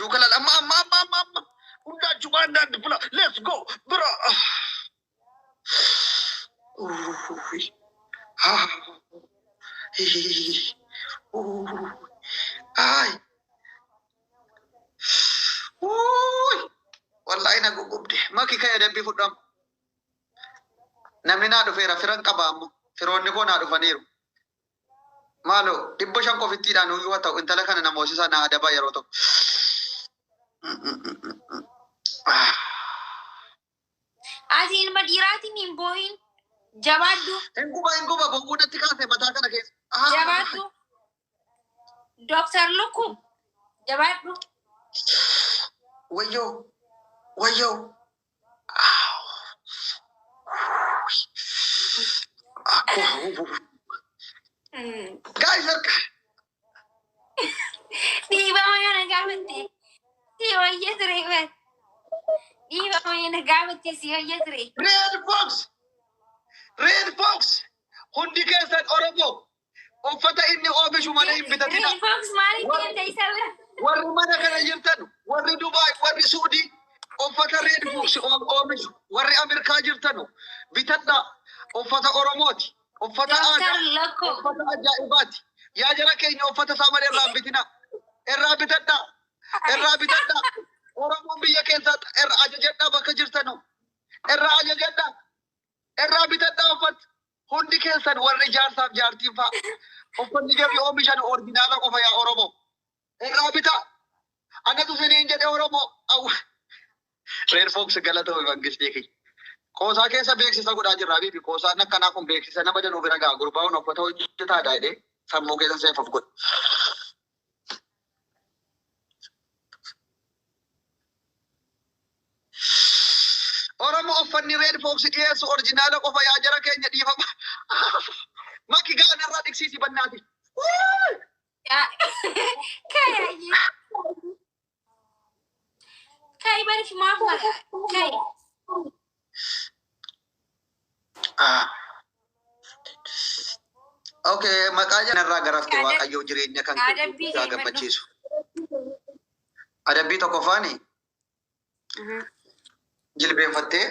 Dukala amma. Unda juanda pula. Let's go, bro. Ay. Wallahi nagugubde. Maki kaya dambi fudam. Namni na dhufeera firan qabaammo. Firoonni koo na dhufaniiru. Maalo dhibba shan qofittiidhaan uyyuu haa ta'u intala kana namoosisaa na adabaa yeroo ta'u. Ati ilma dhiiraatiin hin boohin. Jabaadhu. Hinguba bonguudatti kaasee mataa kana keessa. Jabaadhu. Dr. Luku. Jabaadhu. Wayyoo. Guys, Diba mo yung nagamit eh. Si Oye Three. Diba mo yung nagamit eh si Oye Three. Red Fox. Hundi keessan Oromoo. Uffata inni oomishu malee hin bitatina. Red Fox maaliif deemta isa bira? Warri mana kana jirtan, warri Dubai, warri Suudi, uffata Red Fox oomishu. Warri Ameerikaa jirtanu bitadha. Uffata Oromooti. Uffata aadaa. Uffata ajaa'ibaati. Yaa jara keenya uffata isaa malee irraa bitina. Irraa bitadha. Oromoon biyya keessatti irraa ajajadha bakka jirtanu. Irraa ajajadha. Irraa bitadha uffata. Hundi keessan warri jaarsaaf jaartiin fa'a. Uffanni gabii oomishan orijinaala qofa yaa Oromoo. Irraa bita. Anatu siniin jedhe Oromoo. Red Fox galatoomi mangistii kiyya. Qoosaa keessa beeksisa godhaa jirraa biifi qoosaan akkanaa kun beeksisa nama danuu bira ga'a. Gurbaa'uun uffata hojjetaadha jedhee sammuu keessa seefuuf godha. Oromoo uffanni Red Fox dhiyeessu orijinaala qofa yaa jara keenya dhiifama. Maki gaana irraa dhiqsiisi bannaati. Kai bari maaf maka. Kai. Okay, maqaa janarraa garaafte waaqayyoo jireenya kan gammachiisu. Adabbii tokkoffaani jilbeenfattee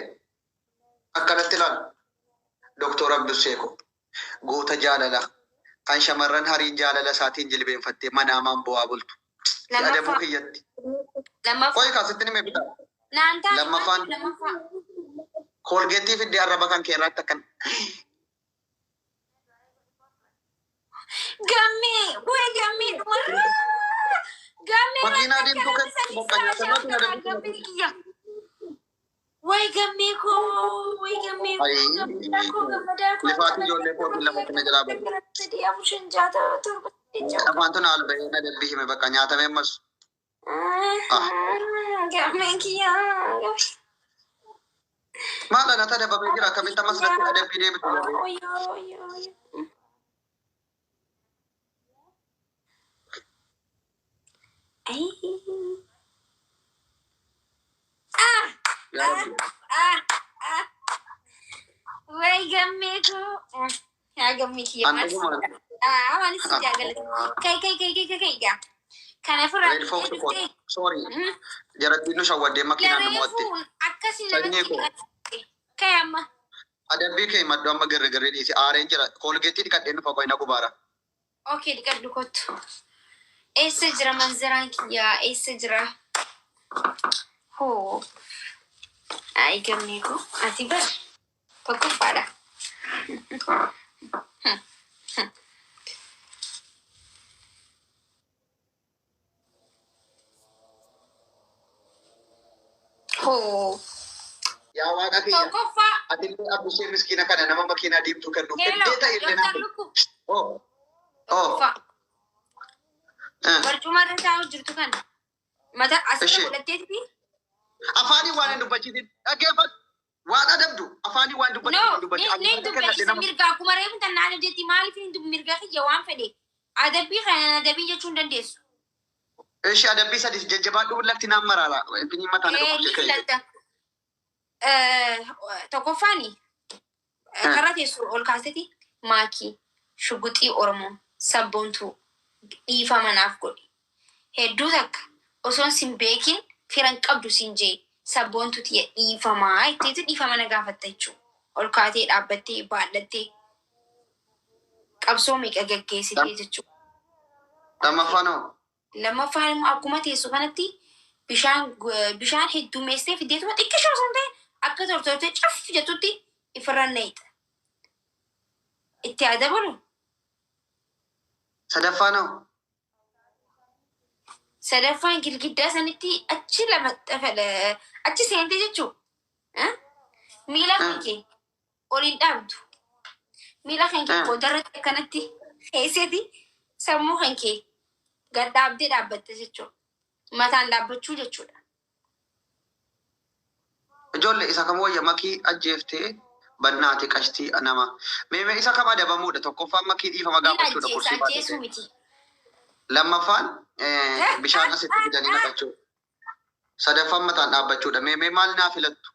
akkanatti ilaalu. Doktor Abdus Seeko goota jaalala kan shamarran hariin jaalala isaatiin jilbeenfattee manaamaan bu'aa bultu. Adabuu kiyyatti. Qoy kaasitti ni meebitaa. Lammaffaan koolgeettii fiddee arraba kan keerraatti akkan. Gammee dhumarraa. Gammee makiinaa deemtuu kan boqqanyaatamatti adabbii kiyya. Way gammee koo. Lifaati ijoollee kootiin lafatti na jalaa ba'u. Afaan tun haal bahee na dabbii hime bakka nyaatamee ammas. Gammee kiyya. Maala nata dababee jira akkamitti ammas natti adabbii deebitu. Way gammee koo. Gammee kiyya maal? Maalis jaagalati. Kai. Kana furraa. Red Fox koo. Sorry. Jaratti nu shawwaddee makiinaan nu mo'atte. Akkasii kai amma. Adabbii kee maddu amma garri dhiisi aareen jira. Koolgeettii dhiqadhee nu faqoo hin gubaara. Okay, dhiqadhu kottu. Eessa jira manzaraan kiyyaa? Eessa jira? Hoo. Ay gammee koo. Ati bar. Tokkoffaadha. Hoo. Yaa waaqa kiyya. Tokkoffaa. Ati illee abbusee miskiina kana nama makiinaa deemtuu kan dhufe. Dr. Luku. Tokkoffaa. Barcuma irra taa'u jirtu kana. Mata asirra godhatteetti. Afaanii waan hin dubbachiisin dhaggeeffatu. Waan adabdu afaanii waan dubbachiisin. Ni dubbachisa mirgaa akkuma reefu tannaan hojjetti maaliif hin mirgaa kiyya waan fedhe. Adabbii kana adabbii jechuun dandeessu. Eeshi adabbii sadis jajjabaadhu lafti naan maraala. Finii mataan dhaqu. Tokkoffaani. Karra teessu ol kaaseti maakii shuguxii Oromoo sabboontuu dhiifama naaf godhi. Hedduu takka osoon sin beekin firan qabdu siin jee sabboontuti dhiifamaa itteetu dhiifama na gaafatta jechuu ol kaatee dhaabbattee baadhattee qabsoo meeqa gaggeessitee jechuu. Lammaffaan immoo akkuma teessu kanatti bishaan heddummeessitee fiddeetuma xiqqishoo sun ta'e akka tortortee caffi jettutti ifirran na'ita. Itti adabalu. Sadaffaan girgiddaa sanitti achi lama achi seentee jechuu. Miila kan kee oliin dhaabdu. Miila kan kee boodarratti akkanatti keesseeti sammuu kan kee gad dhaabdee dhaabbatte jechuudha. Mataan dhaabbachuu jechuudha. Ijoollee isa kam wayya makii ajjeeftee bannaati qashtii nama. Mee isa kam adabamuudha tokkoffaan makii dhiifama gaafachuudha kursii baatee. Lammaffaan bishaan asitti fidanii naqachuu. Sadaffaan mataan dhaabbachuudha. Mee maal naa filattu?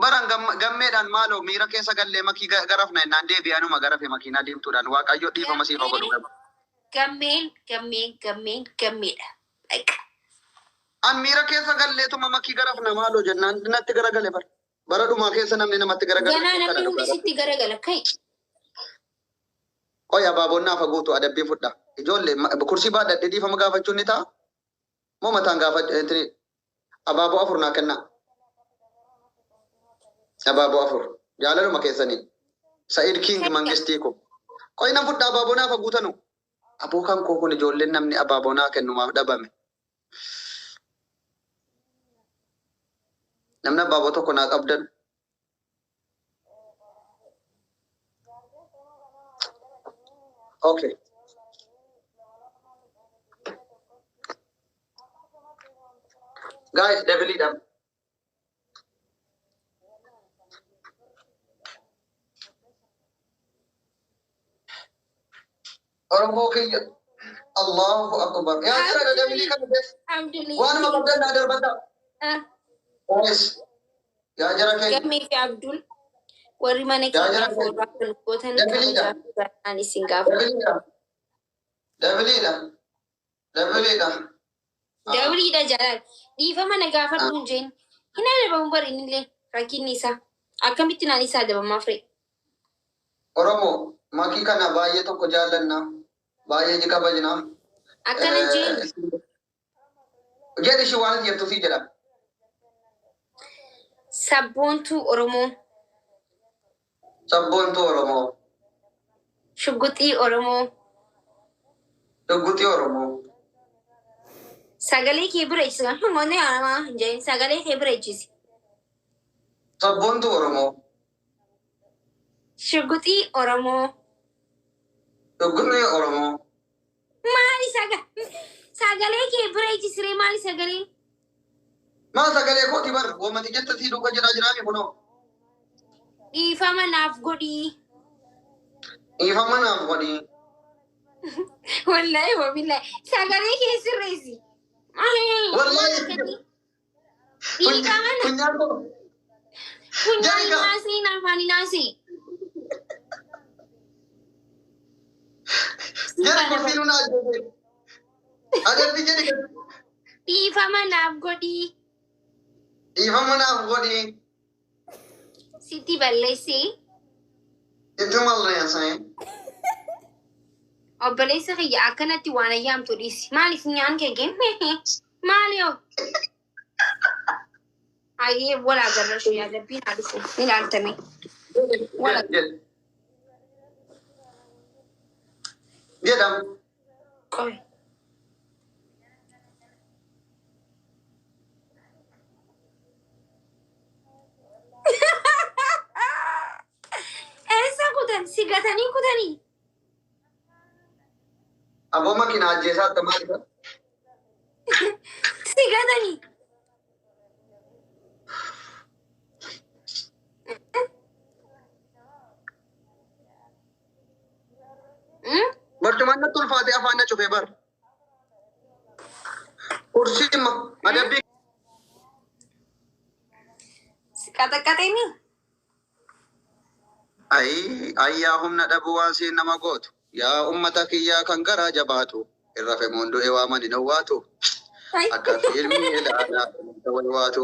Baran gammeedhaan maaloo miira keessa gallee makii garafna innaan deebi'anuma garafe makiinaa deemtuudhaan waaqayyo dhiifama siif godhu qaba. Gammeedha. An miira keessa galleetuma makii garafna maaloo jennaan natti garagale bara. Bara dhumaa keessa namni namatti garagale. Ganaa namni hundi sitti garagala kai. Qoy abaaboon naaf guutu adabbii fudha. Ijoollee kursii baadhadhee dhiifama gaafachuun ni ta'a. Moo mataan gaafachuu abaaboo afur naa kennaa. Abaaboo afur jaalaluma keessanii. Sa'id King Mangistii ko. Qoy nan fudha abaaboo naaf guutanu. Aboo kan koo kun ijoolleen namni abaaboo naa kennumaaf dhabame. Namni abaaboo tokko naa qabdan. Okay. Guys, devil it up. Oromo kiyya. Allahu akbar. Ya jira devil it kan bes. Wan ma qabdan na dar banda. Yes. Ya jira ke. Gamme fi Abdul. Warri mana keenya fuudhan gootan kan isin gaafa. Dawliidha jaalal. Dhiifama na gaafadhu hin jeen. Hin adabamu bari innillee rakkinni isaa. Akkamitti naan isaa adabamaa fire. Oromo makii kana baay'ee tokko jaallanna. Baay'ee jika bajna. Akkana jeen. Jedhi shi waan jettu fi jedha. Sabboontuu Oromoo. Sabboontuu Oromoo. Shugguxii Oromoo. Shugguxii Oromoo. Sagalee kee bira ejjisi. Namoonni haaramaa hin jedhin sagalee kee bira ejjisi. Sabboontuu Oromoo. Shugguxii Oromoo. Shugguxii Oromoo. Maali sagalee kee bira ejjisiree maali sagalee? Maa sagalee kooti bar woomati jetta sii dhuga jiraami kunoo. Dhiifama naaf godhii. Dhiifama naaf godhii. Wallahi wabillahi sagalee kee sirreessi. Wallahi. Dhiifama na. Kunyaan koo. Kunyaan naasii naafani naasii. Jari kursiin hunaa ajjeese. Adabbi jedhi kan. Dhiifama naaf godhii. Dhiifama naaf godhii. Sitti balleessee. Itti malleessee. Obboleessa kiyya akkanatti waan ayyaamtu dhiisi. Maaliif nyaan kee genne? Maali yoo? Hayyee walaa garrashu yaadabbiin haa dhufu. Ni ilaaltame. Jedham. Qoy. Eessa kutan? Sigatanii kutanii? Aboo makiina ajjeesaa akka maalidha? Sigatanii? Barcumaan natti ulfaatee afaan na cufee bar. Kursiin adabbii. Qaxaqaxeenii? Ayyaa humna dhabuu waan siin nama gootu. Yaa ummata kiyyaa kan garaa jabaatu. Irra femoon du'e waaman hin owwaatu. Akka filmi ilaalaa waatu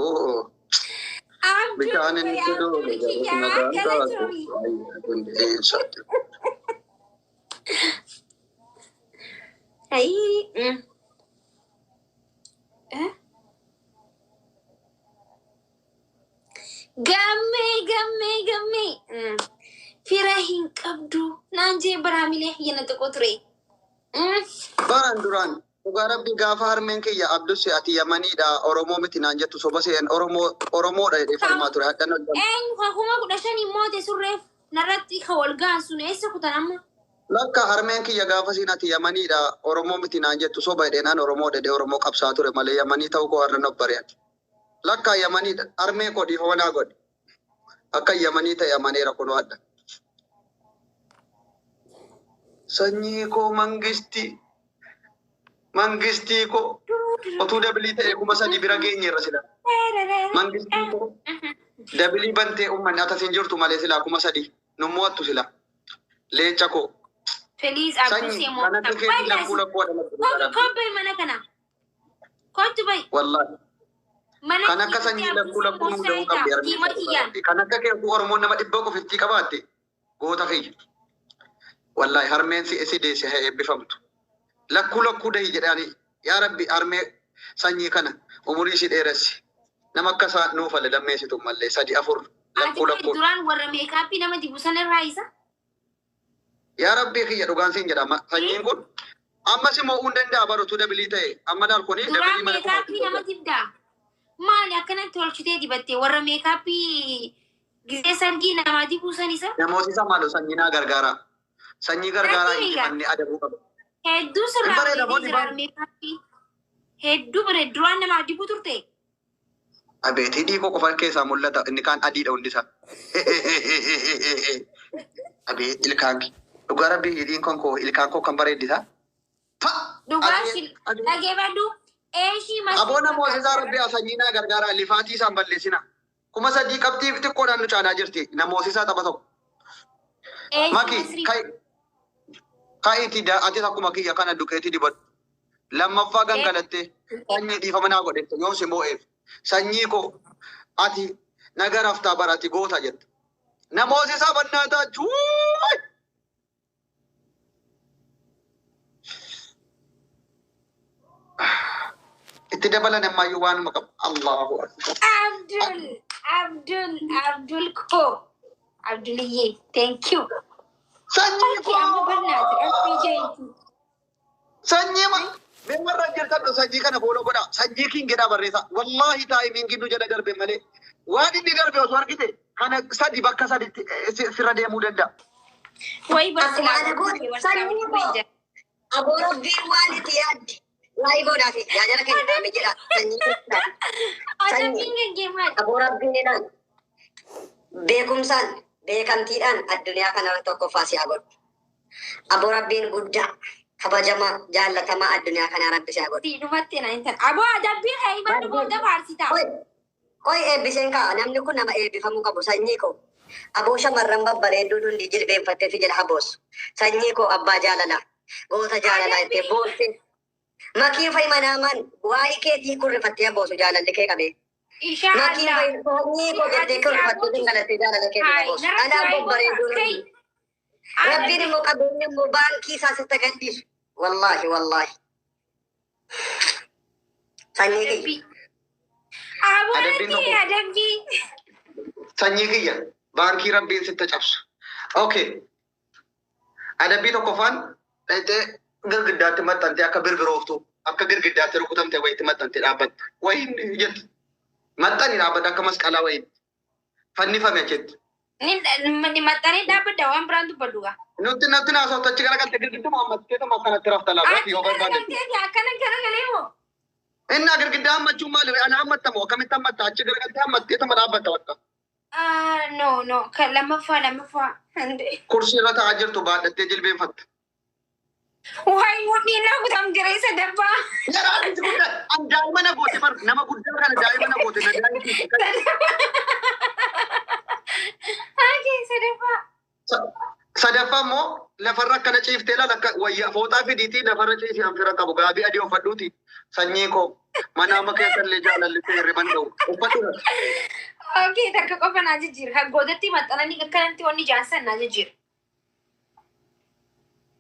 bitaan inni fiduu magaan taatu. Ay. Gamme. Fira hin qabdu. Naan jee baraamilee hiyyana xiqqoo ture. Baran duraan dhugaa rabbi gaafa harmeen kiyya Abdus ati Yamaniidha Oromoo miti naan jettu soba seen Oromoodha jedhee falmaa ture. Eenyu kakuma 15 moote surreef narratti ka wal ga'an sun eessa kutan amma? Lakka harmeen kiyya gaafa siin ati Yamaniidha Oromoo miti naan jettu soba jedhee naan Oromoo jedhee Oromoo qabsaa ture malee Yamanii ta'uu koo har'a nobbari'ati. Lakka Yamaniidha harmee koo dhiifamanaa godhe. Akka Yamanii ta'e amaneera kunoo adda. Sanyii koo mangistii koo otuu dabilii ta'e kuma sadii bira geenyeerra sila. Mangistii koo dabilii bantee uummanni atas hin jirtu malee sila kuma sadii nummoo attu sila. Leenca koo. Feliz Abdusee moo. Kana keessa lakkuu lakkuu adamatu. Kobbay mana kana. Kottu bay. Wallahi. Kan akka sanyii lakkuu lakkuu nuu da'uu qabdi harmee. Kan akka keeku Oromoon nama 100 qabaatte goota kiyya. Wallahi harmeen si deesse haa eebbifamtu. Lakkuu dahi jedhanii yaa rabbi harmee sanyii kana umurii si dheeressi. Nama akka isaa nuuf alle lammeessitu mallee 3 4 lakkuu. Duraan warra meekaappii nama dibu sana irraa isa. Yaa rabbi kiyya dhugaan siin jedhama. Sanyiin kun ammas immoo uun danda'a barotuu dabilii ta'e amma daal kuni dabilii mana kuma. Duraan meekaappii nama dibdaa. Maali akkanatti tolchitee dibattee warra meekaappii gisee sargii namaa dibuu san isa? Namooti isa maaloo sanyii naa gargaara. Sanyii gargaaraa injifanne adabuu qaba. Hedduu sirraa jira meekaappii. Hedduu bareedu duraan nama dibuu turte. Abeetii dhiikoo qofa keessaa mul'ata inni kaan adiidha hundisaa. Abeet ilkaanki. Dhugaa rabbii hidhiin kan koo ilkaan koo kan bareeddisaa. Dhugaa dhageeffadhu. Aboona Moosisaa Rabbi sanyii naa gargaara lifaatii isaan balleessina. Kuma sadii qabxiif xiqqoodhaan nu caalaa jirti. Namoosisaa tapha tokko. Maki ka'iitii ati akkuma kiyya kana duqeetii dibadhu. Lammaffaa gangalattee sanyii dhiifama naa godhette yoo si moo'eef. Sanyii koo ati nagaraaf taabara ati goota jette. Namoosisaa bannaataa chuuy. Itti dabalan ammayyuu waanuma qabu. Allahu akbar. Abdul ko. Abduliyyee, thank you. Sanyii koo. Amma barnaati FPJ. Sanyii ma. Meemarra jirtan sanyii kana booloo godha. Sanyii kiingedhaa barreessa. Wallahi taa'imiin nu jala darbe malee. Waan inni darbe osoo argite kana sadi bakka saditti sirra deemuu danda'a. Wayi barsiisaa. Sanyii koo. Aborobbii waan itti yaadde. Wayi godhaa fi yaajala keenya dhaame jedha. Sanyii. Aborobbiin beekumsaan beekamtiidhaan addunyaa kanarra tokkoffaa si haa godhu. Aborobbiin guddaa kabajamaa jaallatamaa addunyaa kanaa rabbi si haa godhu. Dhumatti na intan. Aboo adabbii heeyiman booda faarsitaa. Qoy eebbiseen ka'a namni kun nama eebbifamuu qabu sanyii koo. Aboo shamarran babbareedduu dundi jilbeenfattee fi jala haboosu. Sanyii koo abbaa jaalalaa. Goota jaalalaa itti boosse. Makiin fayyimanamaan waa'ee keetii kurrifattee haboosu jaalalli kee qabee. Makiin fayyimanii koo jettee kurrifattee dingalattee jaalala kee haboosu. Anaa babbareedduu dundi. Rabbiin immoo qabeenyi immoo baankii isaa sitta gadhiisu. Wallahi. Sanyii kiyya. Adabbii. Sanyii kiyya baankii rabbiin sitta cabsu. Okay. Adabbii tokkoffaan dhayitee girgiddaatti maxxantee akka birbirooftu akka girgiddaatti rukutamte wayitti maxxantee dhaabbatte. Wayiin jettu. Maxxanii dhaabbata akka masqalaa wayiin. Fannifame achitti. Ni maxxanii dhaabbadda waan biraan dubbadduga. Nuti naasoftu achi garagalte girgiddu Muhammadkeeta akkanatti rafta laafaa yoo barbaade. Akkana garagalee moo? Inna girgiddaa hammachuun maali? Ana hammattamoo akkamitti hammatta? Achi garagaltee hammatteetuma dhaabbata bakka. No. Kan lammaffaa. Kursii irra taa'aa jirtu baadhattee jilbeenfatta. Wayi mudhiin na kutam jireessa darbaa. Yaraanisi guddaa an daa'ima na goote bar nama guddaa kana daa'ima na goote na sadaffaa. Sadaffaa immoo lafarra akkana ciiftee laala akka wayyaa fooxaa fidiitii lafarra ciisii hanfira qabu gaabii adii uffadhuuti sanyii koo Mana makanya le jalan le tere bandau. Uffatu. Okay, takka qofa naa jijjiir. Haggoodatti maxxananii akkanatti wanni jaansan naa jijjiir.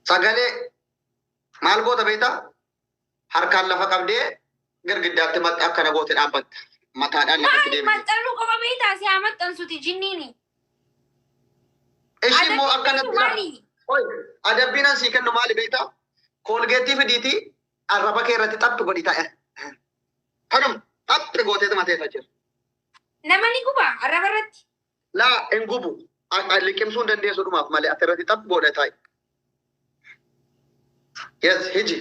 Sagale maal goota beektaa? Harkaan lafa qabdee girgiddaatti akkana goote dhaabbatta. Mataadhaan lafatti deemte. Maxxanuu qofa beektaa si haa maxxansuti jinniini. Ishi immoo akkanatti adabbiin asii kennu maali beektaa? Koolgeettii fidiitii arraba kee irratti xappi godhi taa'e. Kanum xappi gooteetu mateessa jira. Nama ni guba arraba irratti. Laa hin gubu. Liqimsuu hin dandeessu dhumaaf malee ati irratti xappi godhe taa'e. Yes, hiji.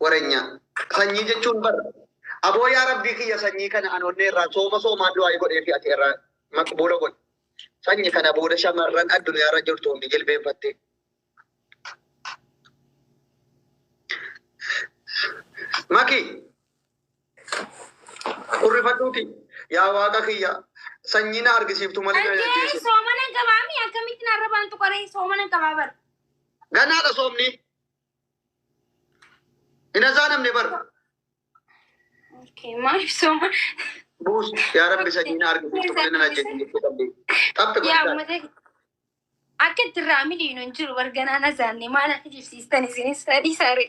Warenya. Sanyii jechuun bara. Aboo yaa rabbii kiyya sanyii kana anoonnee irraa soomaan du'aa godhee fi ati irraa maqbuula godhe. Sanyii kana booda shamarran addunyaa irra jirtu hundi jilbeenfattee. Maki. Kurrifadhuuti. Yaa waaqa kiyya. Sanyii na argisiiftu malee na jajjeessu. Soomana gabaami akkamitti arrabaan tuqaree soomana gabaa bara. Ganaadha soomni. Inazaa namni bara. Okay, maaf sooma. Buus yaa rabbi sanyii na argisiiftu malee na jajjeessu. Xappi Yaa godhaa. ummata akka itti raamiliin hin jiru barganaan asaanne maal akka jibsiistan isinis sadii saare.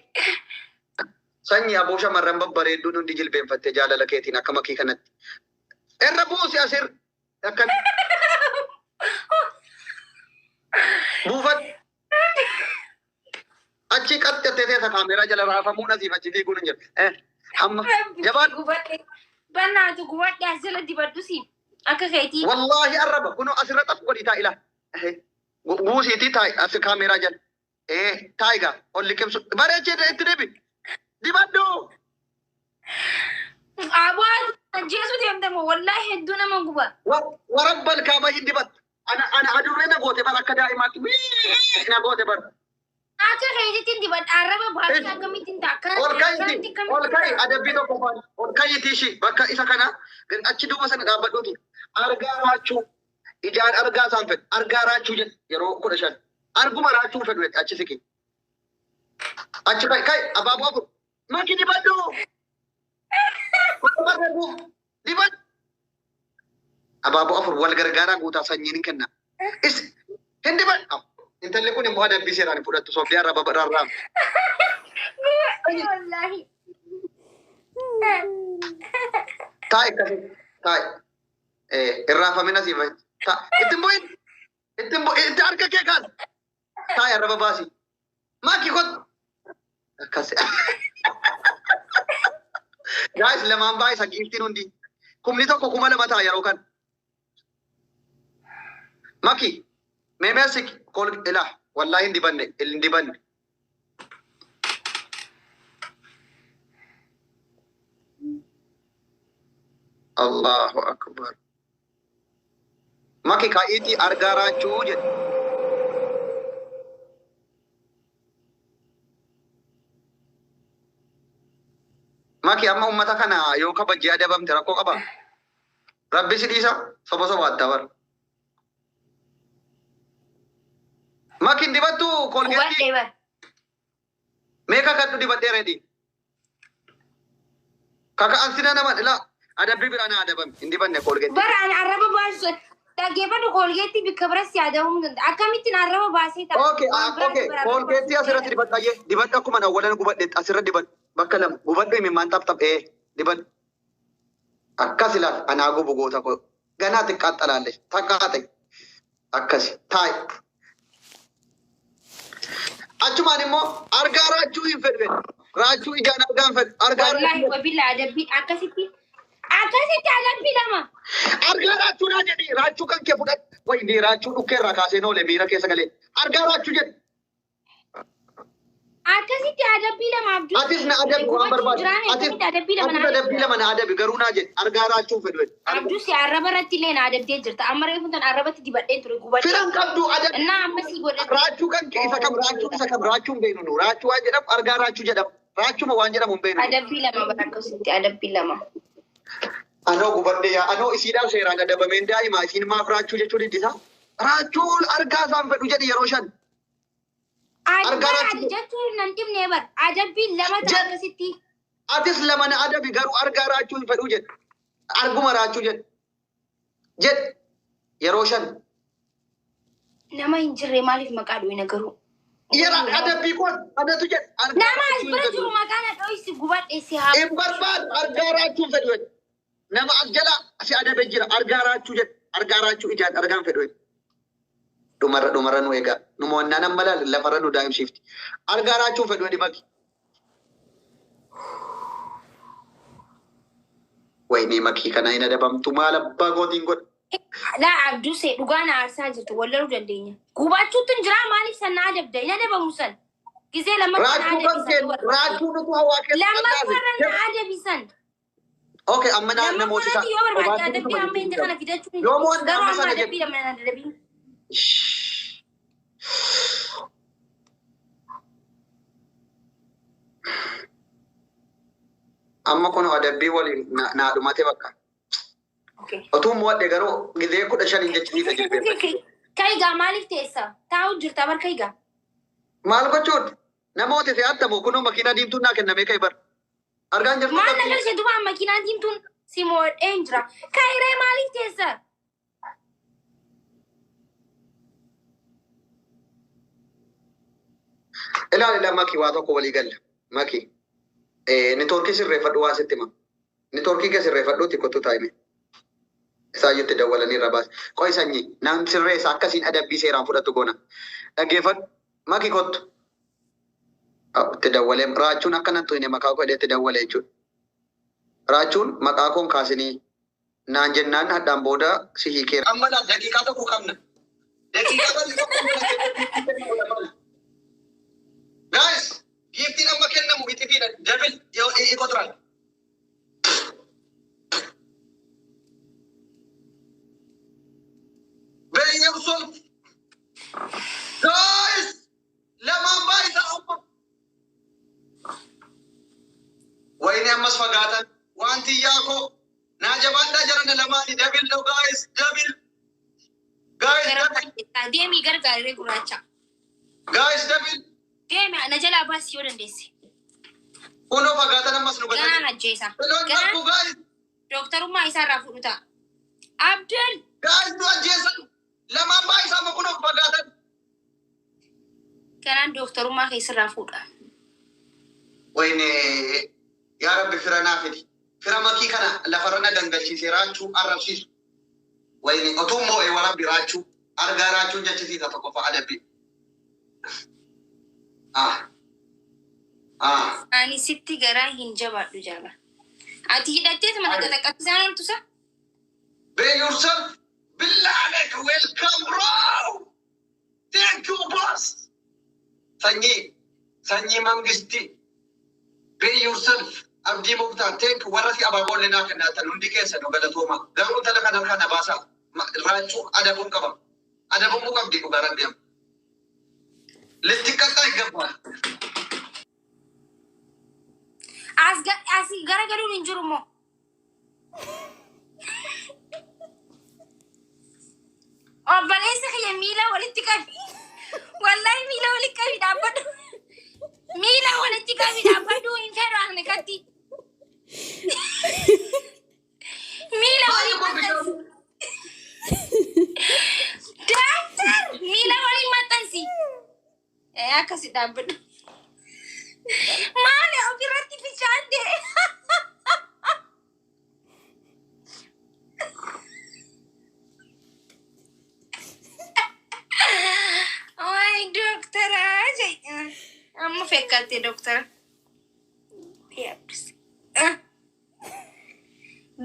Sanyii aboo shamarran babbareedduun hundi jilbeenfattee jaalala keetiin akka makii kanatti. Irra buusi asir akkan buufat achi qaxxattee teessa kaameeraa jala raafamuu nasiif achi fiiguun hin jiru. Amma jabaan Bannaatu gubadhe as jala dibadhu si akka keetii. wallaahi arraba kunoo asirra xaphu godhi taa ilaa. Buusiitii taa'i as kaameeraa jala. Taa'igaa ol liqimsu bareechee itti deebi. Dibadhu. Abaan ajjeesu deemtamoo wallaahi hedduu nama guba. Warabbal kaaba hin dibattu. Ana adurree na goote bara akka daa'imaatti na goote bara. Akka keetiitiin dibadha arraba baasii akkamittiin ta'a. Ol ka'i adabbii tokko faana. Ol ka'iitii ishii bakka isa kana achi duuba sana dhaabbadhuuti. Argaa raachuu ijaan argaa isaan fedhu. Argaa raachuu jedhe yeroo 15. Arguma raachuu fedhu achi siqi. Achi ka'i abaaboo afur. Maki dibadhu. Dibadhu. Abaaboo afur wal gargaaraa guutaa sanyiin hin kenna. Hin dibadhu. Intalli kun immoo adabbii seeraan fudhattu soofdii arraba rarraam. Wallaahi. Taa'i akkasii taa'i. Irraafamina siif ittiin bu'in itti harka kee kaas. Taa'i arraba baasi. Maaki kot. Akkasi. Gaa'is lamaan baay'isa giiftiin hundi. Kumni tokko 2,000 ta'a yeroo kan. Maki. Meemeesik kol ilaa wallaahi hin dibanne. Allahu akbar. Maki kaa'iitii argaa raachuu jedhe. Maki amma ummata kana yoo kabajjee adabamte rakkoo qaba. Rabbi si dhiisa soba sobaattaa bara. Makin dibattu kolgeetti. Gubadhee bara. Meeqa kadhu dibadhee reedi. Kaka ansina nama ila adabbii biraan adabame hin dibanne kolgeetti. Bara ani arraba baasu dhaggeeffadhu koolgeetti bikka biratti yaadamuu danda'a. Akkamittiin arraba baasee ta'a. Okay. Kolgeetti asirratti dibadhaayee dibadhu akkuma awwalan gubadheetti asirratti dibadhu bakka lama gubadhu himimmaan taphtap dibadhu. Akkas ilaal anaa gubu goota koo ganaa xiqqaat xalaalle takkaate akkasi taa'i. Achumaan immoo argaa raachuu hin fedhe. Raachuu ijaan argaa hin fedhe. Wallaahi wabilla adabbii akkasitti adabbii lama. Argaa raachuu naa jedhi. Raachuu kan kee fudhadhu. Wayii raachuu dhukkee irraa kaasee noolee miira keessa galee. Argaa raachuu jedhi. Akkasitti adabbii lama abduu. Atis na adabi waan barbaadu. Atis adabbii lama na adabi garuu naa jedhi. Argaa raachuu fedhe. Abduu si arraba irratti illee na adabdee jirta. Amma reefu tan arrabatti dibadhee ture gubadhee. Firan qabdu adabi. Innaa amma si godhate. Raachuu kan kee isa kam raachuu hin beeknu nu. Raachuu waan jedhamu argaa raachuu jedhama. Raachuma waan jedhamu hin beeknu. Adabbii lama bara akkasitti adabbii lama. Anoo gubadhee anoo isiidhaan seeraan adabameen daa'ima isiin maaf raachuu jechuu diddisaa. Raachuun argaa isaan fedhu jedhi yeroo 5. Adabbii jechuun nan dhibnee bara. Adabbii lama ta'a akkasitti. Atis laman adabi garuu argaa raachuu hin fedhu jedhe. Arguma raachuu jedhe. Jedhe yeroo shan. Nama hin jirre maaliif maqaa dhuwe garuu? Yera adabii kun adatu jedhe. Nama as bira jiru maqaan dho'isi gubadhe si haa. Hin barbaadu argaa raachuu hin fedhu jedhe. Nama as jala si adabe jira argaa raachuu jedhe. Argaa raachuu ijaan argaan fedhu jedhe. Dhumarra nu egaa. Numa wannaan ammalaa lafarra nu daa'imsiifti. Argaa raachuu hin fedhu jedhe maqi. Wayne makii kana hin adabamtu maal abbaa gootiin godha. Laa abduu see dhugaan aarsaa jirtu wallaluu dandeenya. Gubachuutu hin jiraa maaliif sana adabda? Hin adabamu san. Gizee lammaffaa adabisan. Raachuu nutu hawaa keessa lammaffaa na adabisan. Okay, amma namoota isaa. Yoo barbaade adabii amma inni kana fidachuun hin Yoo jiru. Garuu amma adabii lamman adabii. Amma kun adabbii waliin naa dhumate bakka. Otuu mo'adhe garuu gizee 15 jechisiisa jilbeeffate. Kaigaa maaliif teessa? Taa'u jirta bar kaigaa. Maal gochuudha? Namooti fe'attamu kunoo makiinaa diimtuun naa kennamee kai bar. Argaan jirtu. Maal na galchee duba makiinaa diimtuun si mo'adheen jira. Kairee maaliif teessa? Ilaali makii waa tokko walii galla. Makii. Niitoorkii sirreeffadhu waa sitti hima. Niitoorkii kee sirreeffadhuuti kottu taa'ime. Isaayyutti dawwalanii irra baase. Qo'i sanyii nam sirreessa akkasiin adabbii seeraan fudhatu goona. Dhaggeeffadhu. Maki kottu. Itti dawwalee raachuun akkanattu hin maqaa godhee itti dawwalee jechuudha. Raachuun maqaa koon kaasinii naan jennaan haddaan booda si hiikeera. Amma daqiiqaa tokko qabna. Daqiiqaa tokko. Guys, giftiin amma kennamu itifiidha. Dabil ikoturan. Yourself. Guys, lamaan baay'isa amma. Wayne ammas fagaatan wanti yaako naa jabaadhaa jarana lamaani dabil no guys dabil. Guys dabil. Deemii gargaaree gurraacha. Guys dabil. Deemi ana jalaa baasii yoo dandeesse. Kunoo fagaatan ammas nu gataa. Ganaan ajjeesa. Guys. Dooktarummaa isaa irraa fudhuta. Abdul. Guys nu ajjeesan. Lamaan baay'isa amma kunoo fagaatan. Ganaan dooktarummaa keessarraa fuudha. Wayne yaa Rabbi fira naa fidi. Fira makii kana lafarra na gangalchiisee raachuu arrabsiisu. Wayne otuu moo'ee warabbi raachuu argaa raachuun jechisiisa tokko fa'a adabbii. Ani sitti garaa hin jabaadhu jaala. Ati hidhattees mana galaqqabsisaan oltusa? Be yourself. Billah alayka, welcome bro. Thank you boss. Sanyi mangisti. Be yourself. Abdii Muktaan thank you. Warra si abaaboon lenaa kennaatan hundi keessa nu galatooma. Garuu tala kan harkaa na baasa. Raachuu adabuun qaba. Adabuun mu qabdi dhugaaraan deema. Litti qaqqaa hin gabbaa. Asii gara galuun hin jiru moo? Obboleessa kiyya miila walitti qabi. Wallahi miila walitti qabi dhaabbadhu. Miila walitti qabi dhaabbadhu hin fedhu ani katti. Miila walitti maxxansi. Daaktar miila walitti maxxansi. Akkasi dhaabbadhu. Maali ofirratti fichaante? Waay doktara amma fekkaatte doktara.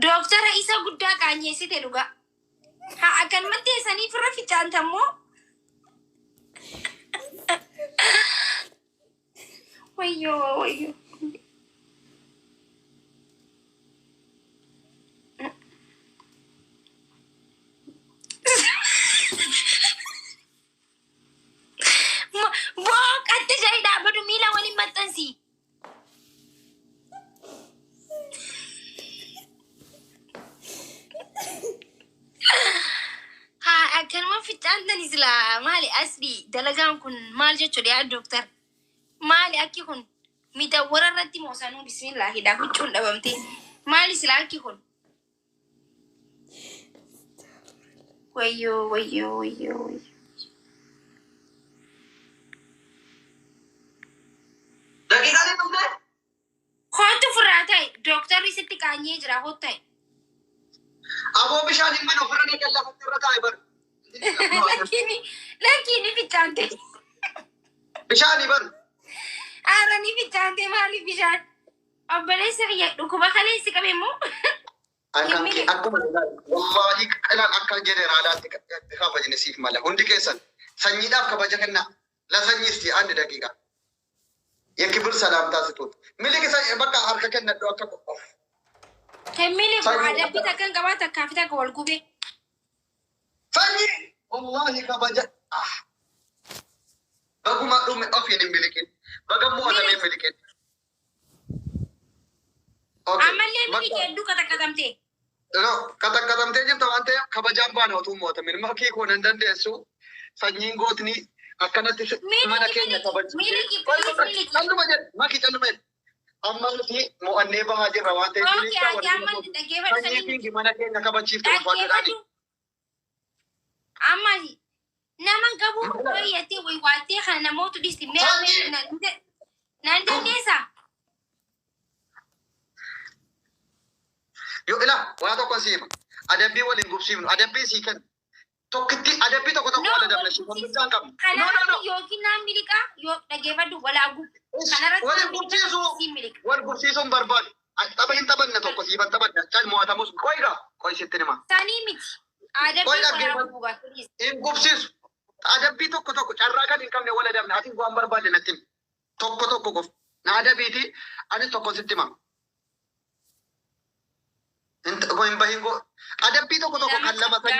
Doktara isa guddaa qaanyeessite dhugaa. Haa akkanumatti eessanii firra fichaantammoo. Wayyo. Booqatti jari dhaabbatu miila waliin maxxansi. Haa akkanuma fichaantan silaa maali asli dalagaan kun maal jechuudha yaa dooktar? Maali akki kun midawwara irratti moosanuu bismillaahi huccuun dhabamte maali silaalki kun wayyoo daqiiqaan hin dhumne kootu furraa ta'e dooktarri sitti qaanyee jira hoo ta'e aboo bishaan hin mana ofirra ni gallaafatti irra taa'e bar lakkiini fichaante bishaanii bar aaranii fichaante maali bishaan obboleessa kiyya dhukkuba kaleessi qabe immoo akkuma wallaahi qalaan akka jeneraalaatti kabaja siif mala hundi keessan sanyiidhaaf kabaja kennaa la sanyiisti anni daqiiqa የክብር ሰላምታ ስጡት ሚሊክ በቃ አርከ ከነዶ አከቆ ከሚሊክ አደብ ተከን ገባት ካፍታ ከወልጉቤ ፈኒ والله ከበጀ በጉማ ዱም ኦፍ የኔ ሚሊክ በገሙ ወደ ሚሊክ ኦኬ አመሌ ሚሊክ እዱ ከተከተምቴ ከተከተምቴ ጅም ተዋንተ ከበጃምባ ነው ቱሞተ ምን ማኪ ኮን እንደንደሱ ፈኒን ጎትኒ akkanatti mana keenya callu majet maki callu majet amma nuti mo'annee bahaa jirra waan ta'eef mana keenya kabachiiftu amma nama gabu yatti way waatee kana namootu dhisti naan dandeessa yo ila waa tokko siima adabbii waliin gubsiifnu adabbii sii kennu tokkitti adabbii tokko wala dabna shi kun bisaan qabna no yookiin naan milika yoo dhageeffadhu walaagu kanarratti wal gubsiisuun barbaadu tapha hin taphanne tokko siifan taphanne cal mo'atamus qoyga qoy sitti nima sanii miti adabbii walaagu hin gubsiisu adabbii tokko carraa kan hin qabne wala dabna atin waan barbaade natti tokko qof na adabiiti ani tokko sitti hima hin bahin go adabbii tokko kan lama